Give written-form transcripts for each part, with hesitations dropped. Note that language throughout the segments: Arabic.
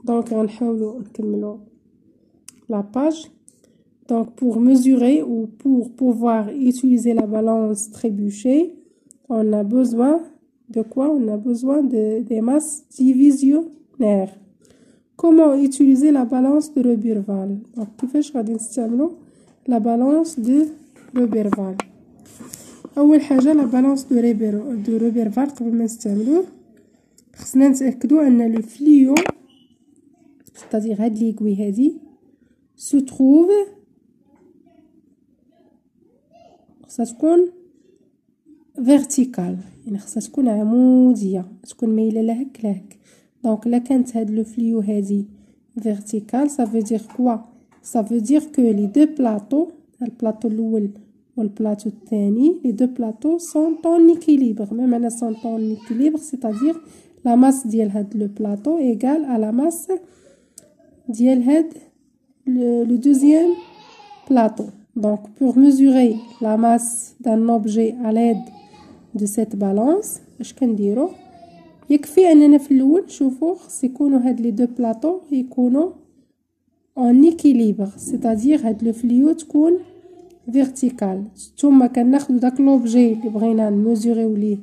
Donc غنحاولوا نكملوا la page. Donc pour mesurer ou pour pouvoir utiliser la balance trébuchée, on a besoin de quoi? On a besoin des masses divisionnaires. Comment utiliser la balance de Roberval? Donc كيفاش غادي نستعملوا la balance de Roberval؟ اول حاجه la balance de Roberval قبل ما نستعملوه خصنا نتاكدوا ان لو فليو c'est-à-dire هاد ليكوي هادي se trouve خصها تكون vertical، يعني خصها تكون عموديه، تكون مايله لهك لهك. دونك الا كانت هاد لو فليو هادي vertical ça veut dire quoi؟ ça veut dire que les deux plateaux، البلاطو الاول والبلاطو الثاني، les deux plateaux sont en équilibre. ما معنى sont en équilibre؟ c'est-à-dire la masse ديال هاد لو بلاطو égale à la masse ديال هاد le deuxième plateau. Donc pour mesurer la masse d'un objet à l'aide de cette balance اش كنديرو؟ يكفي اننا في الاول شوفوا خص يكونوا هاد لي دو بلاطو يكونوا en équilibre، c'est-à-dire هاد لو فليو تكون فيرتيكال. ثم كناخذوا داك لوبجي اللي بغينا نميزوريو ليه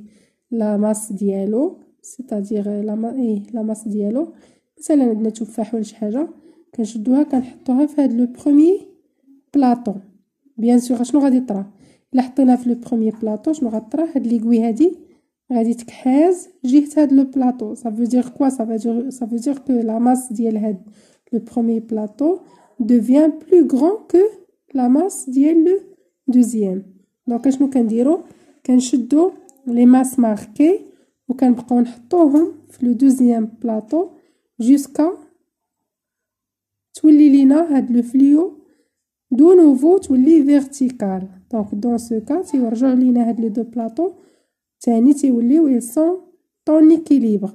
لا ماس ديالو، c'est-à-dire لا ماس ديالو. مثلا عندنا تفاح ولا شي حاجه كنشدوها كنحطوها في هاد لو بروميي بلاطو. بيان سور شنو غادي يطرا الا حطيناها في لو بروميي بلاطو؟ شنو غطرا؟ هاد ليكوي هادي غادي تكحاز جهه هاد لو بلاطو. ça veut dire quoi؟ ça veut dire que la masse ديال هاد le premier plateau devient plus grand que la masse ديال le deuxième. donc اشنو كنديرو؟ كنشدو les masses marquées وكنبقاو نحطوهم في le deuxième plateau jusqu'à تولي لينا هاد لو فليو دو نوفو تولي فيرتيكال. دونك دون سو كا تيرجعوا لينا هاد لي دو بلاطو تاني تيوليو يسون طون اكيليبر.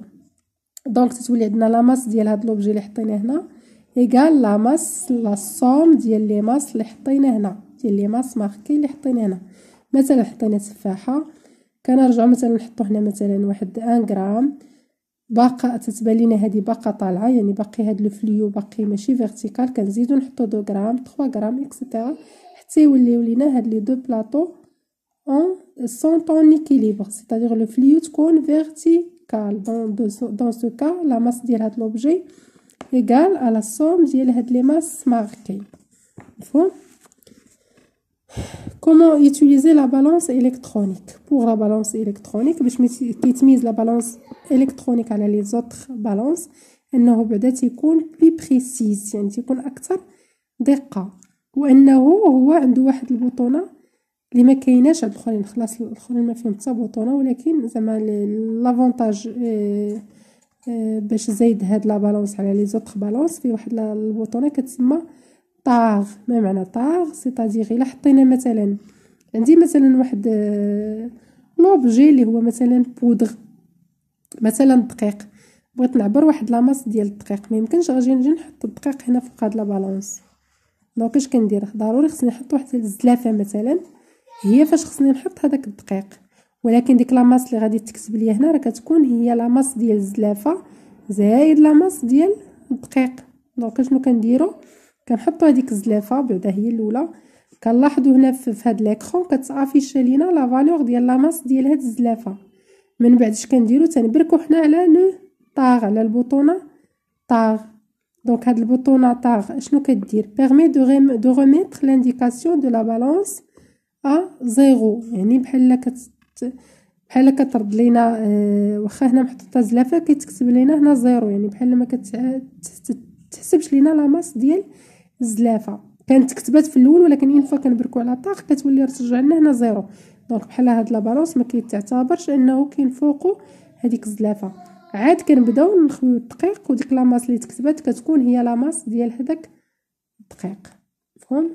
دونك تتولي عندنا لا ماس ديال هاد لوبجي اللي حطيناه هنا ايغال لا ماس لا صوم ديال لي ماس اللي حطينا هنا، ديال لي ماس ماركي اللي حطينا هنا. مثلا حطينا تفاحه كنرجعوا مثلا نحطو هنا مثلا واحد 1 غرام، باقا تتبان لينا هادي باقا طالعه، يعني باقي هاد لو فليو باقي ماشي فيرتيكال، كنزيدو نحطو 2 غرام 3 غرام اكسيتيرا حتى يوليو لينا هاد لي دو بلاطو sont en équilibre، c'est-à-dire le flux تكون vertical. dans ce cas la masse ديال هاد l'objet égale à la somme ديال هاد les masses marquées. مفهوم؟ comment utiliser la balance électronique؟ pour la balance électronique باش كيتميز la balance électronique على les autres balances انه بعدا تيكون plus précise، يعني تيكون اكثر دقه، وانه هو عنده واحد البطونه اللي ما كايناش عند الاخرين. خلاص الاخرين ما فيهم حتى بوطونه، ولكن زعما لافونتاج باش زايد هاد لا بالانس على لي زوطخ بالانس في واحد البوطونه كتسمى طاغ. ما معنى طاغ؟ سيتادير الا حطينا مثلا عندي مثلا واحد لوبجي اللي هو مثلا بودغ، مثلا دقيق، بغيت نعبر واحد لاماس ديال الدقيق، ما يمكنش غادي نجي نحط الدقيق هنا فوق هاد لا بالانس. دونك اش كندير؟ ضروري خصني نحط واحد الزلافه مثلا هي فاش خصني نحط هذاك الدقيق، ولكن ديك لاماس اللي غادي تكتب ليا هنا راه كتكون هي لاماس ديال الزلافه زايد لاماس ديال الدقيق. دونك شنو كنديروا؟ كنحطوا هذيك الزلافه بعدا هي الاولى، كنلاحظوا هنا في هذا ليكرون كتافيش لينا لا فالور ديال لاماس ديال هاد الزلافه. من بعد اش كنديروا؟ تنبركوا حنا على لو طاغ، على البوطونه طاغ. دونك هاد البوطونه طاغ اشنو كدير؟ permet de remettre l'indication de la balance زيرو، يعني بحال كترد لينا واخا هنا محطوطه زلافه كيتكتب لينا هنا زيرو، يعني بحال ما كتحسبش لينا لا ماس ديال الزلافه. كانت كتبات في الاول ولكن اين فوا كنبركو على طاق كتولي ترجع لنا هنا زيرو. دونك بحال هاد لا بالانس ما كيتعتبرش انه كاين فوقو هذيك الزلافه. عاد كنبداو نخويو الدقيق وديك لا ماس اللي تكتبات كتكون هي لا ماس ديال هذاك الدقيق. مفهوم؟